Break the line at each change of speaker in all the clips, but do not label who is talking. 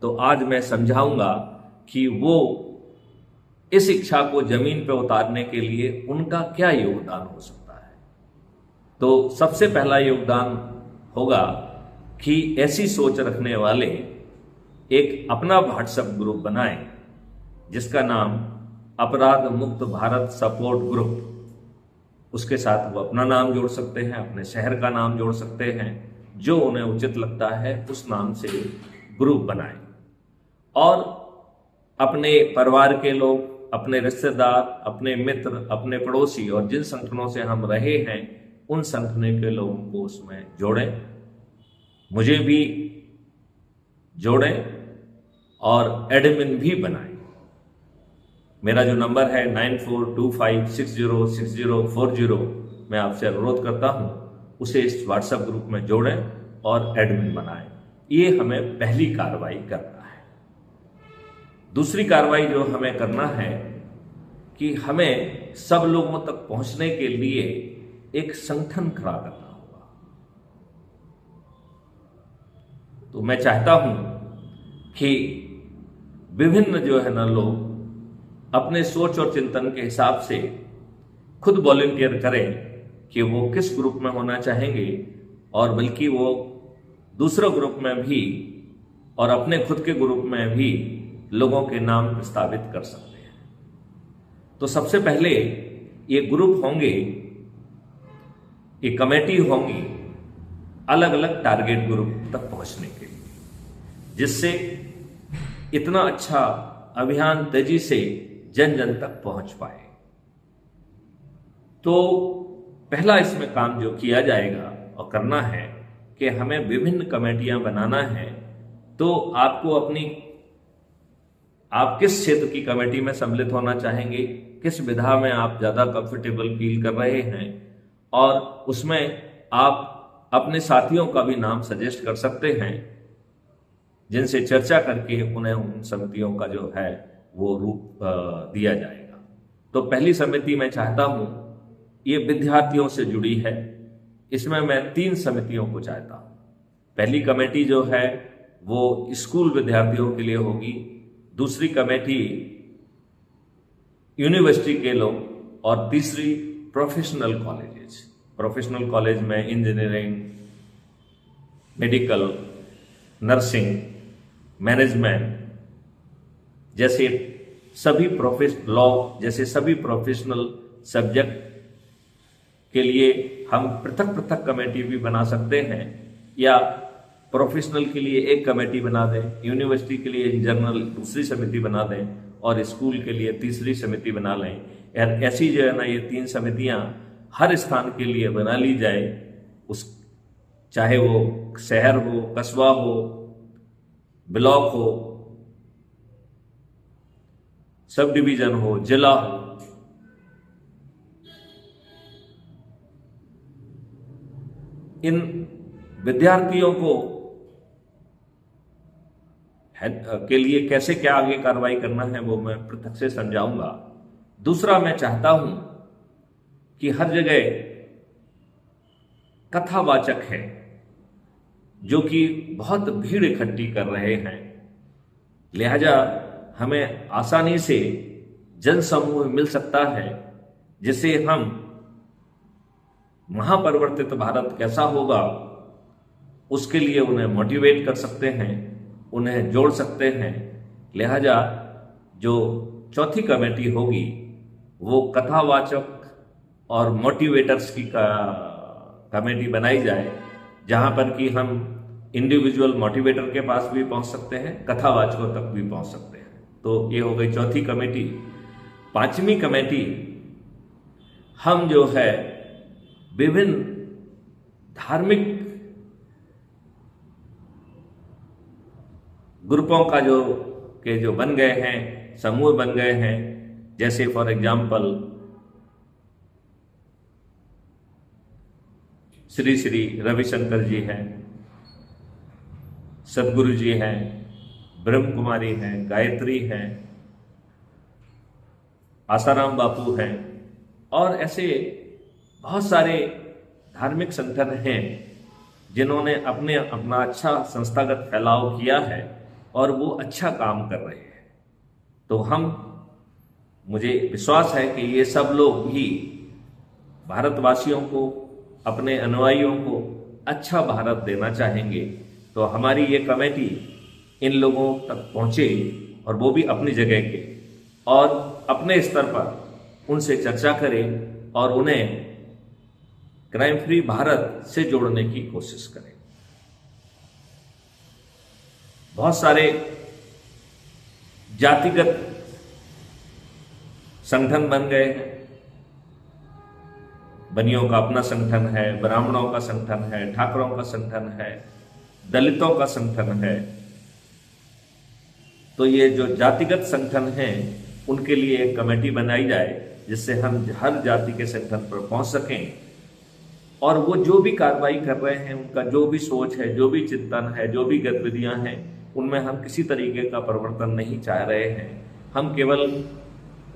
तो आज मैं समझाऊंगा कि वो इस इच्छा को जमीन पर उतारने के लिए उनका क्या योगदान हो सकता है। तो सबसे पहला योगदान होगा कि ऐसी सोच रखने वाले एक अपना व्हाट्सएप ग्रुप बनाएं जिसका नाम अपराध मुक्त भारत सपोर्ट ग्रुप। उसके साथ वो अपना नाम जोड़ सकते हैं, अपने शहर का नाम जोड़ सकते हैं, जो उन्हें उचित लगता है उस नाम से ग्रुप बनाएं और अपने परिवार के लोग, अपने रिश्तेदार, अपने मित्र, अपने पड़ोसी और जिन संगठनों से हम रहे हैं उन संगठनों के लोगों को उसमें जोड़ें, मुझे भी जोड़ें और एडमिन भी बनाएं। मेरा जो नंबर है 9425606040, मैं आपसे अनुरोध करता हूं उसे इस व्हाट्सएप ग्रुप में जोड़ें और एडमिन बनाएं। ये हमें पहली कार्रवाई करना है। दूसरी कार्रवाई जो हमें करना है कि हमें सब लोगों तक पहुंचने के लिए एक संगठन खड़ा करना होगा। तो मैं चाहता हूं कि विभिन्न जो है ना लोग अपने सोच और चिंतन के हिसाब से खुद वॉलंटियर करें कि वो किस ग्रुप में होना चाहेंगे, और बल्कि वो दूसरे ग्रुप में भी और अपने खुद के ग्रुप में भी लोगों के नाम प्रस्तावित कर सकते हैं। तो सबसे पहले ये ग्रुप होंगे, ये कमेटी होंगी अलग अलग टारगेट ग्रुप तक पहुंचने के लिए, जिससे इतना अच्छा अभियान तेजी से जन जन तक पहुंच पाए। तो पहला इसमें काम जो किया जाएगा और करना है कि हमें विभिन्न कमेटियां बनाना है। तो आपको आप किस क्षेत्र की कमेटी में सम्मिलित होना चाहेंगे, किस विधा में आप ज्यादा कंफर्टेबल फील कर रहे हैं, और उसमें आप अपने साथियों का भी नाम सजेस्ट कर सकते हैं जिनसे चर्चा करके उन्हें उन समितियों का जो है वो रूप दिया जाएगा। तो पहली समिति मैं चाहता हूं ये विद्यार्थियों से जुड़ी है। इसमें मैं 3 समितियों को चाहता हूं। पहली कमेटी जो है वो स्कूल विद्यार्थियों के लिए होगी, दूसरी कमेटी यूनिवर्सिटी के लोग, और तीसरी प्रोफेशनल कॉलेजेस। प्रोफेशनल कॉलेज में इंजीनियरिंग, मेडिकल, नर्सिंग, मैनेजमेंट जैसे सभी लॉ जैसे सभी प्रोफेशनल सब्जेक्ट के लिए हम पृथक पृथक कमेटी भी बना सकते हैं, या प्रोफेशनल के लिए एक कमेटी बना दें, यूनिवर्सिटी के लिए इन जनरल दूसरी समिति बना दें, और स्कूल के लिए तीसरी समिति बना लें। ऐसी जो है ना ये 3 समितियां हर स्थान के लिए बना ली जाए, उस चाहे वो शहर हो, कस्बा हो, ब्लॉक हो, सब डिवीजन हो, जिला हो। इन विद्यार्थियों को के लिए कैसे क्या आगे कार्रवाई करना है वो मैं पृथक से समझाऊंगा। दूसरा, मैं चाहता हूं कि हर जगह कथावाचक है जो कि बहुत भीड़ इकट्ठी कर रहे हैं, लिहाजा हमें आसानी से जन समूह मिल सकता है जिसे हम महापरिवर्तित भारत कैसा होगा उसके लिए उन्हें मोटिवेट कर सकते हैं, उन्हें जोड़ सकते हैं। लिहाजा जो चौथी कमेटी होगी वो कथावाचक और मोटिवेटर्स की कमेटी बनाई जाए, जहां पर कि हम इंडिविजुअल मोटिवेटर के पास भी पहुंच सकते हैं, कथावाचकों तक भी पहुंच सकते हैं। तो ये हो गई चौथी कमेटी। 5वीं कमेटी हम जो है विभिन्न धार्मिक ग्रुपों का जो बन गए हैं, समूह बन गए हैं, जैसे फॉर एग्जाम्पल श्री श्री रविशंकर जी हैं, सदगुरु जी हैं, ब्रह्म कुमारी हैं, गायत्री हैं, आसाराम बापू हैं, और ऐसे बहुत सारे धार्मिक संगठन हैं जिन्होंने अपना अच्छा संस्थागत फैलाव किया है। और वो अच्छा काम कर रहे हैं। तो मुझे विश्वास है कि ये सब लोग भी भारतवासियों को, अपने अनुयायियों को अच्छा भारत देना चाहेंगे। तो हमारी ये कमेटी इन लोगों तक पहुंचे, और वो भी अपनी जगह के, और अपने स्तर पर उनसे चर्चा करें और उन्हें क्राइम फ्री भारत से जोड़ने की कोशिश करें। बहुत सारे जातिगत संगठन बन गए हैं। बनियों का अपना संगठन है, ब्राह्मणों का संगठन है, ठाकुरों का संगठन है, दलितों का संगठन है। तो ये जो जातिगत संगठन हैं उनके लिए एक कमेटी बनाई जाए, जिससे हम हर जाति के संगठन पर पहुंच सकें, और वो जो भी कार्रवाई कर रहे हैं, उनका जो भी सोच है, जो भी चिंतन है, जो भी गतिविधियां हैं, उनमें हम किसी तरीके का परिवर्तन नहीं चाह रहे हैं। हम केवल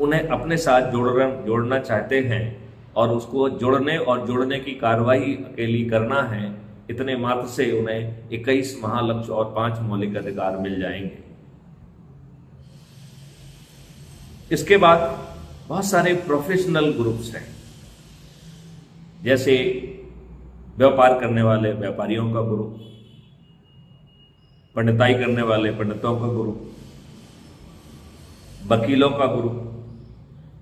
उन्हें अपने साथ जोड़ना चाहते हैं, और उसको जोड़ने की कार्रवाई अकेली करना है। इतने मात्र से उन्हें 21 महालक्ष्य और 5 मौलिक अधिकार मिल जाएंगे। इसके बाद बहुत सारे प्रोफेशनल ग्रुप्स हैं, जैसे व्यापार करने वाले व्यापारियों का ग्रुप, पंडिताई करने वाले पंडितों का ग्रुप, वकीलों का ग्रुप,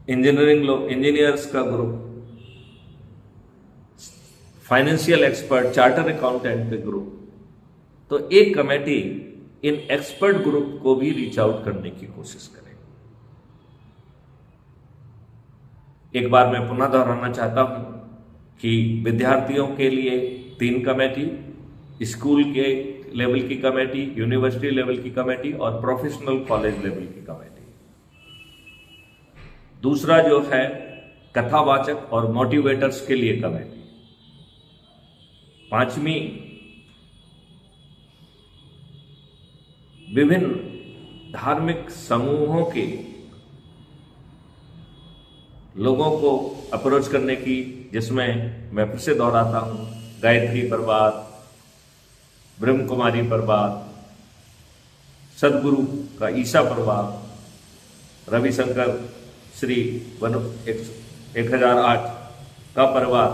इंजीनियर्स का group, financial expert, charter accountant के ग्रुप। तो एक कमेटी इन एक्सपर्ट ग्रुप को भी रीच आउट करने की कोशिश करें। एक बार मैं पुनः दोहराना चाहता हूं कि विद्यार्थियों के लिए 3 कमेटी, स्कूल के लेवल की कमेटी, यूनिवर्सिटी लेवल की कमेटी और प्रोफेशनल कॉलेज लेवल की कमेटी। दूसरा जो है कथावाचक और मोटिवेटर्स के लिए कमेटी। 5वीं विभिन्न धार्मिक समूहों के लोगों को अप्रोच करने की, जिसमें मैं फिर से दोहराता हूं, गायत्री परिवार, ब्रह्म कुमारी परिवार, सदगुरु का ईसा परिवार, रविशंकर श्री 1008 का परिवार,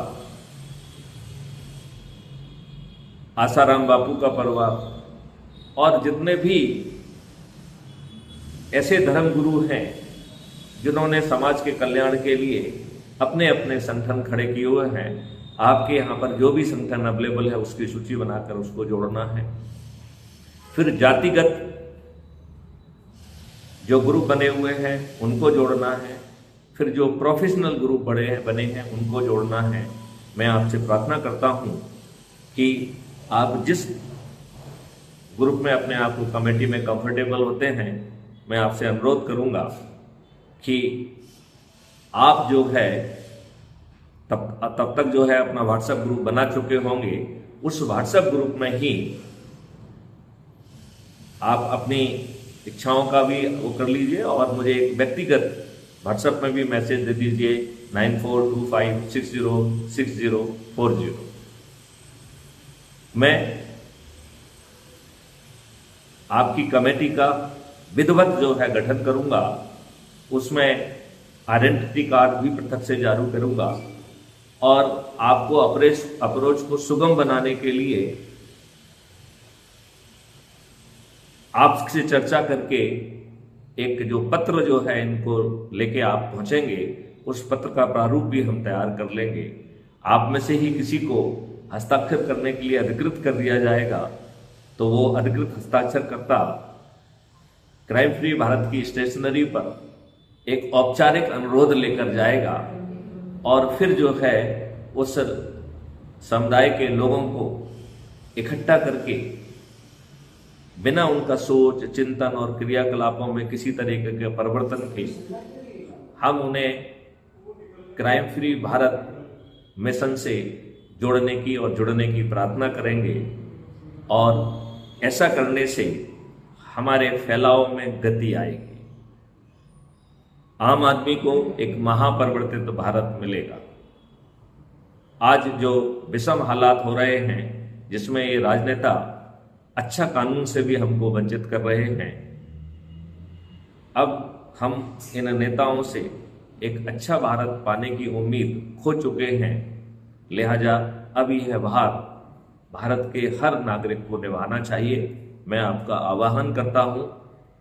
आसाराम बापू का परिवार, और जितने भी ऐसे धर्म गुरु हैं जिन्होंने समाज के कल्याण के लिए अपने अपने संगठन खड़े किए हुए हैं। आपके यहाँ पर जो भी संगठन अवेलेबल है उसकी सूची बनाकर उसको जोड़ना है। फिर जातिगत जो ग्रुप बने हुए हैं उनको जोड़ना है। फिर जो प्रोफेशनल ग्रुप बने हैं उनको जोड़ना है। मैं आपसे प्रार्थना करता हूं कि आप जिस ग्रुप में अपने आप को कमेटी में कंफर्टेबल होते हैं, मैं आपसे अनुरोध करूंगा कि आप जो है तब तक जो है अपना व्हाट्सएप ग्रुप बना चुके होंगे। उस व्हाट्सएप ग्रुप में ही आप अपनी इच्छाओं का भी वो कर लीजिए, और मुझे एक व्यक्तिगत व्हाट्सएप में भी मैसेज दे दीजिए 9425606040। मैं आपकी कमेटी का विधिवत जो है गठन करूंगा, उसमें आइडेंटिटी कार्ड भी पृथक से जारी करूंगा, और आपको अप्रोच को सुगम बनाने के लिए आपसे चर्चा करके एक जो पत्र जो है इनको लेके आप पहुंचेंगे, उस पत्र का प्रारूप भी हम तैयार कर लेंगे। आप में से ही किसी को हस्ताक्षर करने के लिए अधिकृत कर दिया जाएगा, तो वो अधिकृत हस्ताक्षरकर्ता क्राइम फ्री भारत की स्टेशनरी पर एक औपचारिक अनुरोध लेकर जाएगा, और फिर जो है उस समुदाय के लोगों को इकट्ठा करके बिना उनका सोच, चिंतन और क्रियाकलापों में किसी तरीके के परिवर्तन के हम उन्हें क्राइम फ्री भारत मिशन से जोड़ने की और जुड़ने की प्रार्थना करेंगे। और ऐसा करने से हमारे फैलाव में गति आएगी। आम आदमी को एक महापरिवर्तित भारत मिलेगा। आज जो विषम हालात हो रहे हैं, जिसमें ये राजनेता अच्छा कानून से भी हमको वंचित कर रहे हैं। अब हम इन नेताओं से एक अच्छा भारत पाने की उम्मीद खो चुके हैं। लिहाजा अब यह भार भारत के हर नागरिक को निभाना चाहिए। मैं आपका आह्वान करता हूं,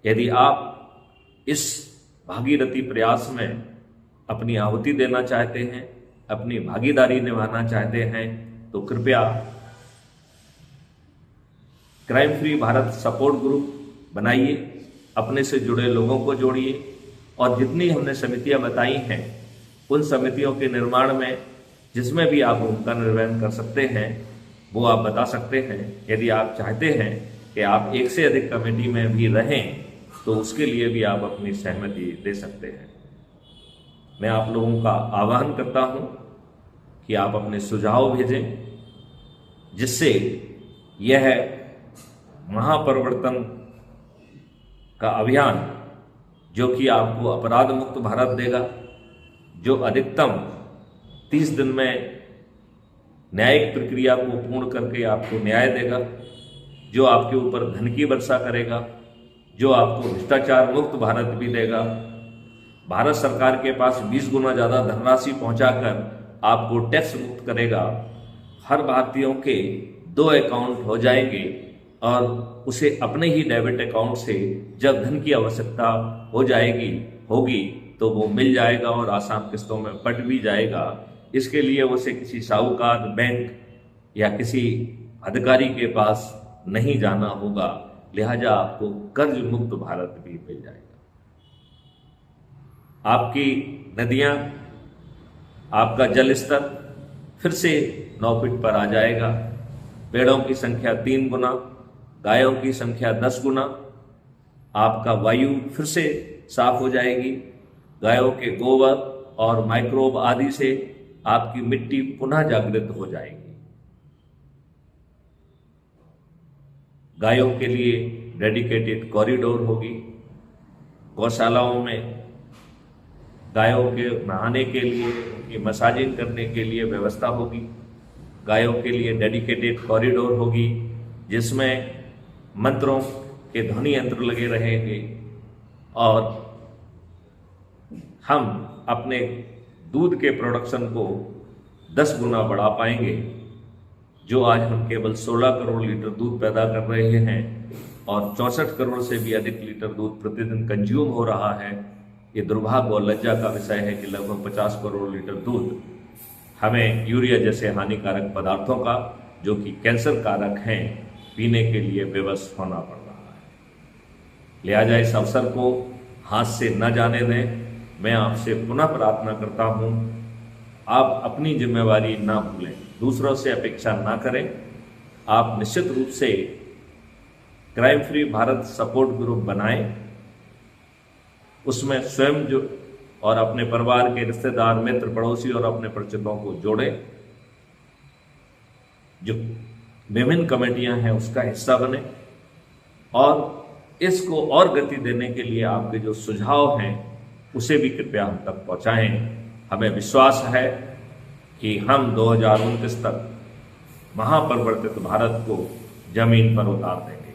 यदि आप इस भागीरथी प्रयास में अपनी आहुति देना चाहते हैं, अपनी भागीदारी निभाना चाहते हैं, तो कृपया crime free Bharat support group बनाइए, अपने से जुड़े लोगों को जोड़िए और जितनी हमने समितियां बताई हैं उन समितियों के निर्माण में जिसमें भी आप भूमिका निर्वहन कर सकते हैं वो आप बता सकते हैं। यदि आप चाहते हैं कि आप एक से अधिक कमेटी में भी रहें तो उसके लिए भी आप अपनी सहमति दे सकते हैं। मैं आप लोगों का आह्वान करता हूं कि आप अपने सुझाव भेजें, जिससे यह महापरिवर्तन का अभियान जो कि आपको अपराध मुक्त भारत देगा, जो अधिकतम 30 दिन में न्यायिक प्रक्रिया को पूर्ण करके आपको न्याय देगा, जो आपके ऊपर धन की वर्षा करेगा, जो आपको भ्रष्टाचार मुक्त भारत भी देगा, भारत सरकार के पास 20 गुना ज़्यादा धनराशि पहुंचाकर आपको टैक्स मुक्त करेगा। हर भारतीयों के 2 अकाउंट हो जाएंगे और उसे अपने ही डेबिट अकाउंट से जब धन की आवश्यकता होगी तो वो मिल जाएगा और आसान किस्तों में बट भी जाएगा। इसके लिए उसे किसी साहूकार, बैंक या किसी अधिकारी के पास नहीं जाना होगा। लिहाजा आपको कर्ज मुक्त भारत भी मिल जाएगा। आपकी नदियां, आपका जल स्तर फिर से 9 फीट पर आ जाएगा। पेड़ों की संख्या 3 गुना, गायों की संख्या 10 गुना। आपका वायु फिर से साफ हो जाएगी। गायों के गोबर और माइक्रोब आदि से आपकी मिट्टी पुनः जागृत हो जाएगी। गायों के लिए डेडिकेटेड कॉरिडोर होगी। गौशालाओं में गायों के नहाने के लिए, उनकी मसाजिंग करने के लिए व्यवस्था होगी। गायों के लिए डेडिकेटेड कॉरिडोर होगी जिसमें मंत्रों के ध्वनि यंत्र लगे रहेंगे और हम अपने दूध के प्रोडक्शन को 10 गुना बढ़ा पाएंगे। जो आज हम केवल 16 करोड़ लीटर दूध पैदा कर रहे हैं और 64 करोड़ से भी अधिक लीटर दूध प्रतिदिन कंज्यूम हो रहा है। ये दुर्भाग्य और लज्जा का विषय है कि लगभग 50 करोड़ लीटर दूध हमें यूरिया जैसे हानिकारक पदार्थों का, जो कि कैंसर कारक हैं, पीने के लिए विवश होना पड़ रहा है। लिहाजा इस अवसर को हाथ से न जाने दें। मैं आपसे पुनः प्रार्थना करता हूं, आप अपनी जिम्मेवारी ना भूलें, दूसरों से अपेक्षा ना करें। आप निश्चित रूप से crime free Bharat support group बनाएं, उसमें स्वयं जो और अपने परिवार के रिश्तेदार, मित्र, पड़ोसी और अपने परिचितों को जोड़ें। जो विभिन्न कमेटियां हैं उसका हिस्सा बने और इसको और गति देने के लिए आपके जो सुझाव हैं उसे भी कृपया हम तक पहुंचाएं। हमें विश्वास है कि हम 2029 तक महापरिवर्तित भारत को जमीन पर उतार देंगे।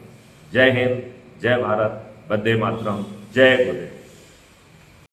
जय हिंद, जय भारत, वंदे मातरम, जय गुरुदेव।